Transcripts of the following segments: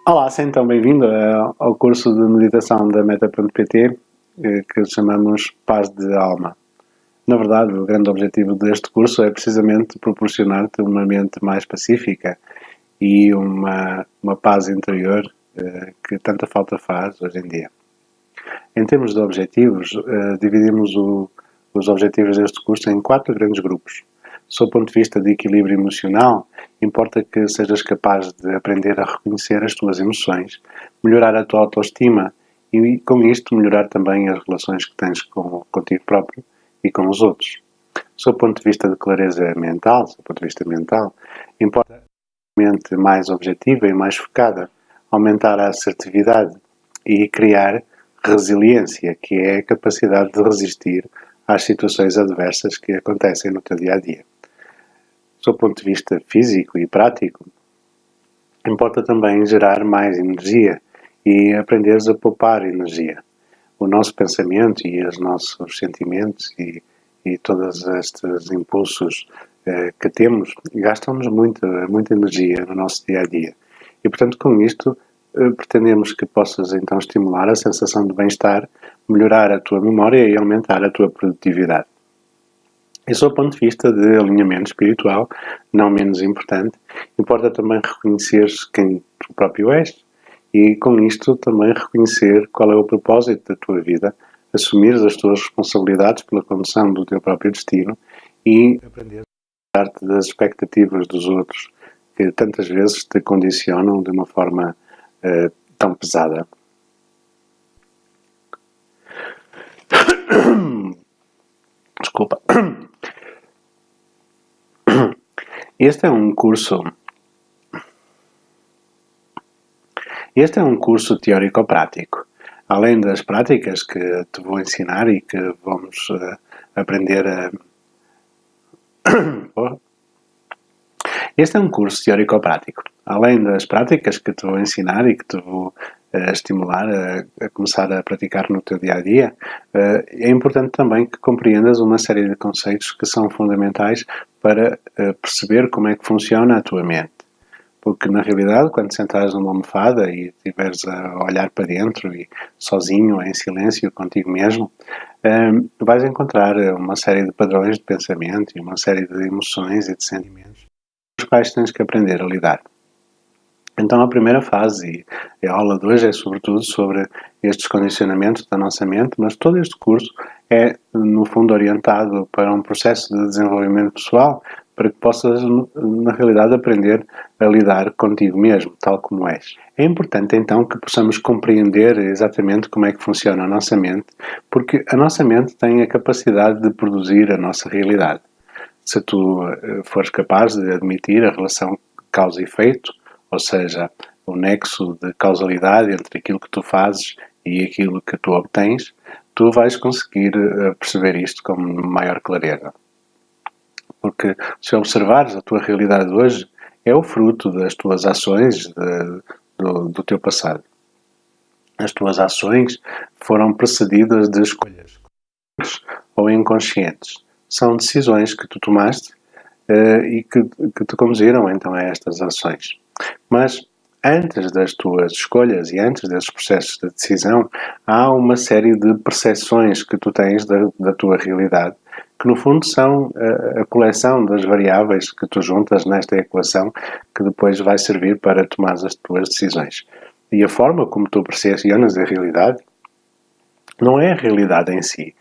Olá, seja então bem-vindo ao curso de meditação da Meta.pt, que chamamos Paz de Alma. Na verdade, o grande objetivo deste curso é precisamente proporcionar-te uma mente mais pacífica e uma paz interior que tanta falta faz hoje em dia. Em termos de objetivos, dividimos os objetivos deste curso em 4 grandes grupos. Sob o ponto de vista de equilíbrio emocional, importa que sejas capaz de aprender a reconhecer as tuas emoções, melhorar a tua autoestima e, com isto, melhorar também as relações que tens contigo próprio e com os outros. Sob o ponto de vista de clareza mental, sob o ponto de vista mental, importa a mente mais objetiva e mais focada, aumentar a assertividade e criar resiliência, que é a capacidade de resistir às situações adversas que acontecem no teu dia-a-dia. Sob o ponto de vista físico e prático, importa também gerar mais energia e aprenderes a poupar energia. O nosso pensamento e os nossos sentimentos e todos estes impulsos que temos gastam-nos muita energia no nosso dia-a-dia. E, portanto, com isto, pretendemos que possas então estimular a sensação de bem-estar, melhorar a tua memória e aumentar a tua produtividade. E sob o ponto de vista de alinhamento espiritual, não menos importante, importa também reconhecer quem tu próprio és e, com isto, também reconhecer qual é o propósito da tua vida, assumir as tuas responsabilidades pela condução do teu próprio destino e aprender a dar-te das expectativas dos outros que tantas vezes te condicionam de uma forma tão pesada. Desculpa. Este é um curso teórico-prático. Além das práticas que te vou ensinar e que vamos aprender a... Este é um curso teórico-prático. Além das práticas que te vou ensinar e que te vou estimular a começar a praticar no teu dia-a-dia, é importante também que compreendas uma série de conceitos que são fundamentais para perceber como é que funciona a tua mente. Porque, na realidade, quando sentares numa almofada e estiveres a olhar para dentro e sozinho, em silêncio, contigo mesmo, vais encontrar uma série de padrões de pensamento e uma série de emoções e de sentimentos com os quais tens que aprender a lidar. Então, a primeira fase, e a aula de hoje é sobretudo sobre estes condicionamentos da nossa mente, mas todo este curso é, no fundo, orientado para um processo de desenvolvimento pessoal, para que possas, na realidade, aprender a lidar contigo mesmo, tal como és. É importante, então, que possamos compreender exatamente como é que funciona a nossa mente, porque a nossa mente tem a capacidade de produzir a nossa realidade. Se tu fores capaz de admitir a relação causa e efeito, ou seja, o nexo de causalidade entre aquilo que tu fazes e aquilo que tu obtens, tu vais conseguir perceber isto com maior clareza. Porque se observares a tua realidade hoje, é o fruto das tuas ações do teu passado. As tuas ações foram precedidas de escolhas conscientes ou inconscientes. São decisões que tu tomaste e que te conduziram então a estas ações. Mas antes das tuas escolhas e antes desses processos de decisão, há uma série de percepções que tu tens da tua realidade, que no fundo são a coleção das variáveis que tu juntas nesta equação, que depois vai servir para tomar as tuas decisões. E a forma como tu percepcionas a realidade não é a realidade em si.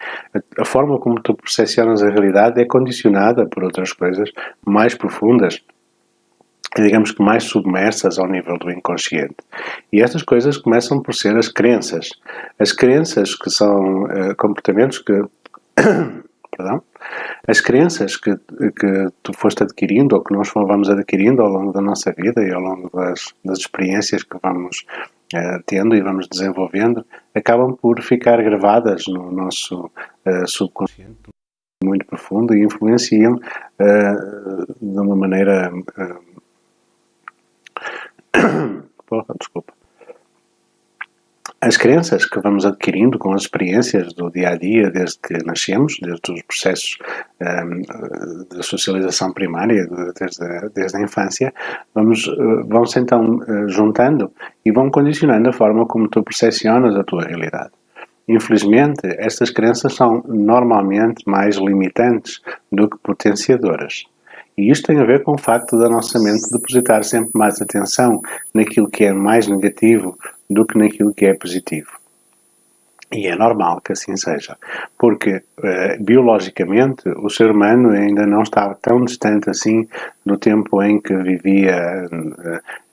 A forma como tu percepcionas a realidade é condicionada por outras coisas mais profundas, digamos que mais submersas ao nível do inconsciente. E estas coisas começam por ser as crenças. As crenças que são comportamentos que... Perdão? As crenças que tu foste adquirindo ou que nós vamos adquirindo ao longo da nossa vida e ao longo das experiências que vamos tendo e vamos desenvolvendo, acabam por ficar gravadas no nosso subconsciente muito profundo e influenciam de uma maneira As crenças que vamos adquirindo com as experiências do dia a dia, desde que nascemos, desde os processos de socialização primária, desde a infância, vão-se então juntando e vão condicionando a forma como tu percepcionas a tua realidade. Infelizmente, estas crenças são normalmente mais limitantes do que potenciadoras. E isto tem a ver com o facto da nossa mente depositar sempre mais atenção naquilo que é mais negativo do que naquilo que é positivo. E é normal que assim seja, porque biologicamente o ser humano ainda não está tão distante assim do tempo em que vivia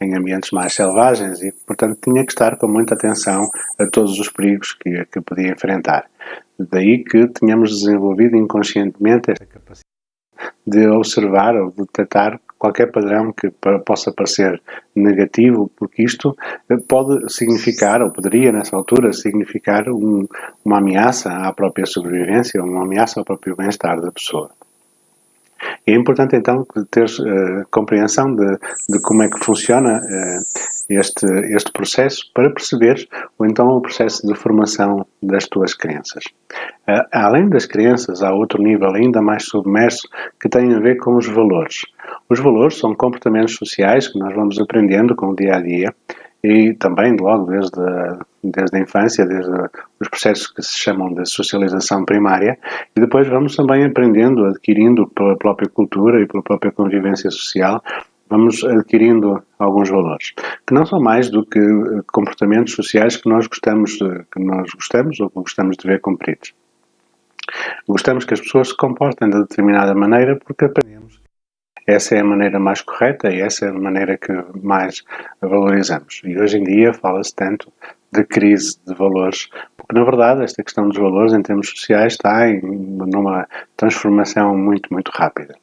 em ambientes mais selvagens e, portanto, tinha que estar com muita atenção a todos os perigos que podia enfrentar. Daí que tenhamos desenvolvido inconscientemente esta capacidade de observar ou de detectar qualquer padrão que possa parecer negativo, porque isto pode significar, ou poderia nessa altura significar uma ameaça à própria sobrevivência, uma ameaça ao próprio bem-estar da pessoa. É importante então ter compreensão de como é que funciona este processo para perceberes então o processo de formação das tuas crenças. Além das crenças, há outro nível ainda mais submerso que tem a ver com os valores. Os valores são comportamentos sociais que nós vamos aprendendo com o dia a dia e também logo desde a infância, desde os processos que se chamam de socialização primária, e depois vamos também aprendendo, adquirindo pela própria cultura e pela própria convivência social, vamos adquirindo alguns valores, que não são mais do que comportamentos sociais que nós gostamos ou que gostamos de ver cumpridos. Gostamos que as pessoas se comportem de determinada maneira porque aprendemos essa é a maneira mais correta e essa é a maneira que mais valorizamos. E hoje em dia fala-se tanto de crise de valores, porque na verdade esta questão dos valores em termos sociais está numa transformação muito, muito rápida.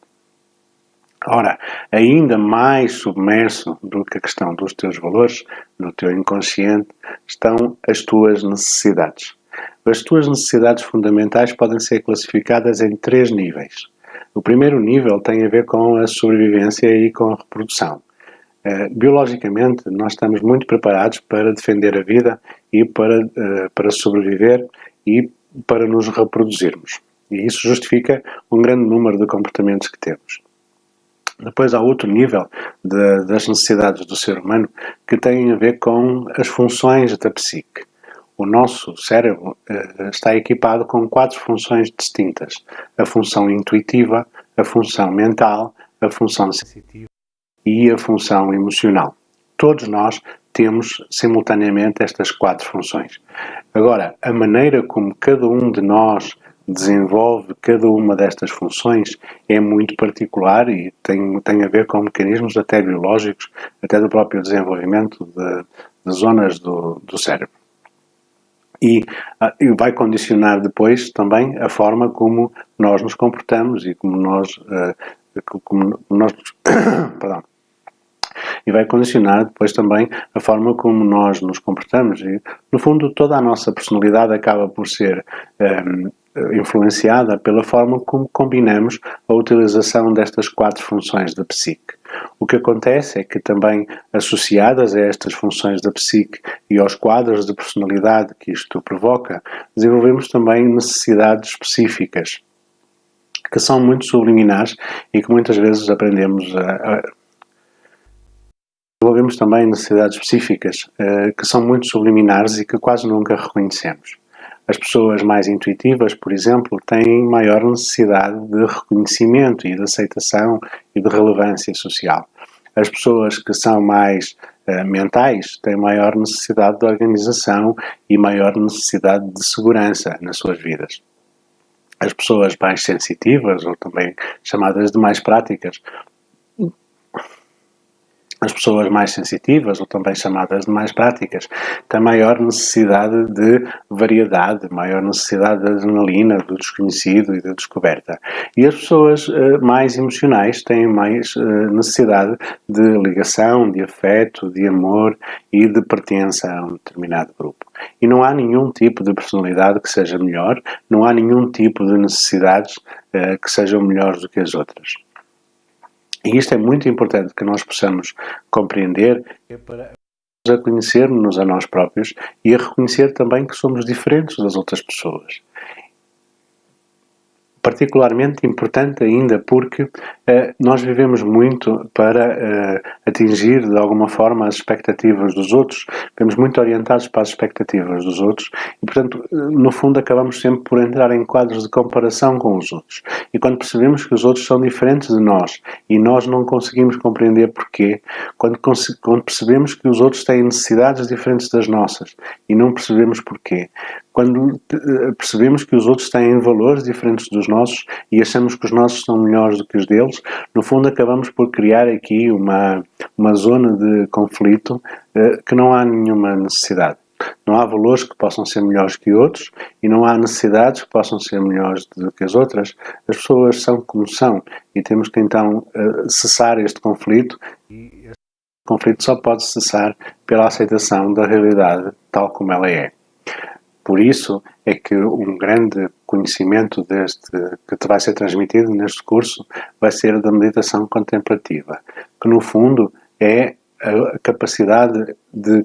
Ora, ainda mais submerso do que a questão dos teus valores, no teu inconsciente, estão as tuas necessidades. As tuas necessidades fundamentais podem ser classificadas em 3 níveis. O primeiro nível tem a ver com a sobrevivência e com a reprodução. Biologicamente, nós estamos muito preparados para defender a vida e para sobreviver e para nos reproduzirmos. E isso justifica um grande número de comportamentos que temos. Depois há outro nível das necessidades do ser humano que tem a ver com as funções da psique. O nosso cérebro está equipado com 4 funções distintas. A função intuitiva, a função mental, a função sensitiva e a função emocional. Todos nós temos simultaneamente estas 4 funções. Agora, a maneira como cada um de nós desenvolve cada uma destas funções é muito particular e tem a ver com mecanismos até biológicos, até do próprio desenvolvimento de zonas do cérebro. E vai condicionar depois também a forma como nós nos comportamos e como nós perdão, e vai condicionar depois também a forma como nós nos comportamos e, no fundo, toda a nossa personalidade acaba por ser influenciada pela forma como combinamos a utilização destas 4 funções da psique. O que acontece é que também associadas a estas funções da psique e aos quadros de personalidade que isto provoca, desenvolvemos também necessidades específicas que são muito subliminares e que muitas vezes aprendemos desenvolvemos também necessidades específicas que são muito subliminares e que quase nunca reconhecemos. As pessoas mais intuitivas, por exemplo, têm maior necessidade de reconhecimento e de aceitação e de relevância social. As pessoas que são mais mentais têm maior necessidade de organização e maior necessidade de segurança nas suas vidas. As pessoas mais sensitivas, ou também chamadas de mais práticas, as pessoas mais sensitivas, ou também chamadas de mais práticas, têm maior necessidade de variedade, maior necessidade de adrenalina, do desconhecido e da descoberta. E as pessoas mais emocionais têm mais necessidade de ligação, de afeto, de amor e de pertença a um determinado grupo. E não há nenhum tipo de personalidade que seja melhor, não há nenhum tipo de necessidades que sejam melhores do que as outras. E isto é muito importante que nós possamos compreender para a conhecer-nos a nós próprios e a reconhecer também que somos diferentes das outras pessoas. Particularmente importante ainda porque nós vivemos muito para atingir de alguma forma as expectativas dos outros, vivemos muito orientados para as expectativas dos outros e, portanto, no fundo acabamos sempre por entrar em quadros de comparação com os outros. E quando percebemos que os outros são diferentes de nós e nós não conseguimos compreender porquê, quando percebemos que os outros têm necessidades diferentes das nossas e não percebemos porquê, quando percebemos que os outros têm valores diferentes dos nossos e achamos que os nossos são melhores do que os deles, no fundo acabamos por criar aqui uma zona de conflito que não há nenhuma necessidade. Não há valores que possam ser melhores que outros e não há necessidades que possam ser melhores do que as outras. As pessoas são como são e temos que então cessar este conflito e este conflito só pode cessar pela aceitação da realidade tal como ela é. Por isso é que um grande conhecimento que te vai ser transmitido neste curso vai ser a da meditação contemplativa, que no fundo é a capacidade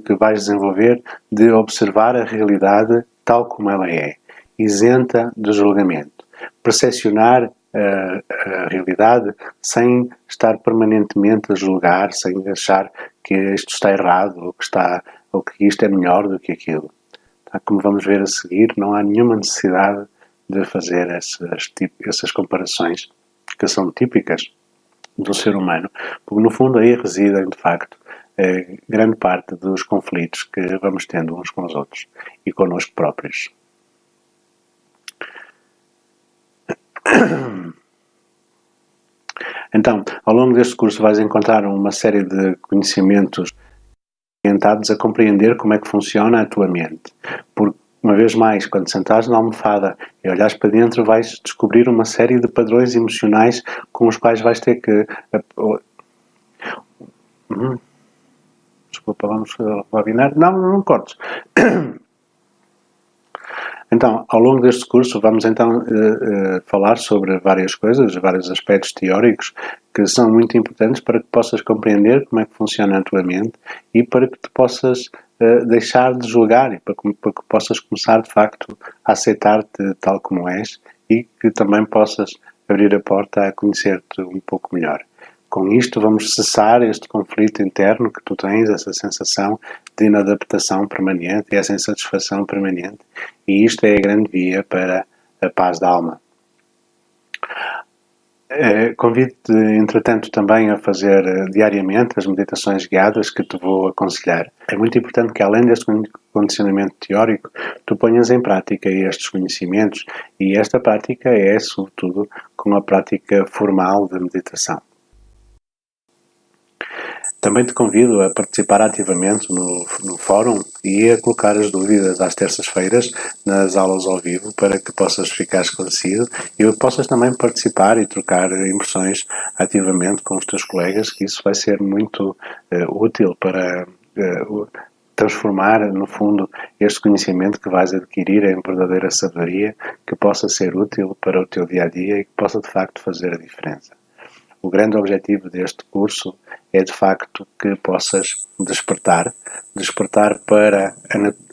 que vais desenvolver de observar a realidade tal como ela é, isenta de julgamento. Percepcionar a realidade sem estar permanentemente a julgar, sem achar que isto está errado ou que isto é melhor do que aquilo. Como vamos ver a seguir, não há nenhuma necessidade de fazer essas comparações que são típicas do ser humano, porque no fundo aí residem, de facto, grande parte dos conflitos que vamos tendo uns com os outros e connosco próprios. Então, ao longo deste curso vais encontrar uma série de conhecimentos orientados a compreender como é que funciona a tua mente. Porque, uma vez mais, quando sentares na almofada e olhares para dentro, vais descobrir uma série de padrões emocionais com os quais vais ter que... Desculpa, vamos rebobinar. Não cortes. Então, ao longo deste curso, vamos então falar sobre várias coisas, vários aspectos teóricos que são muito importantes para que possas compreender como é que funciona a tua mente e para que te possas deixar de julgar e para que possas começar, de facto, a aceitar-te tal como és e que também possas abrir a porta a conhecer-te um pouco melhor. Com isto vamos cessar este conflito interno que tu tens, essa sensação de inadaptação permanente e essa insatisfação permanente. E isto é a grande via para a paz da alma. Convido-te, entretanto, também a fazer diariamente as meditações guiadas que te vou aconselhar. É muito importante que, além deste condicionamento teórico, tu ponhas em prática estes conhecimentos e esta prática é, sobretudo, com a prática formal de meditação. Também te convido a participar ativamente no fórum e a colocar as dúvidas às terças-feiras nas aulas ao vivo para que possas ficar esclarecido e possas também participar e trocar impressões ativamente com os teus colegas, que isso vai ser muito útil para transformar, no fundo, este conhecimento que vais adquirir em verdadeira sabedoria que possa ser útil para o teu dia-a-dia e que possa, de facto, fazer a diferença. O grande objetivo deste curso é, de facto, que possas despertar para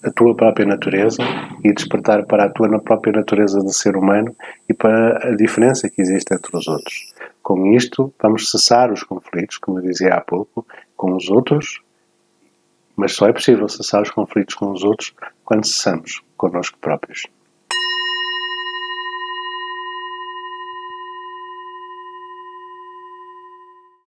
a tua própria natureza e despertar para a tua própria natureza de ser humano e para a diferença que existe entre os outros. Com isto, vamos cessar os conflitos, como eu dizia há pouco, com os outros, mas só é possível cessar os conflitos com os outros quando cessamos connosco próprios.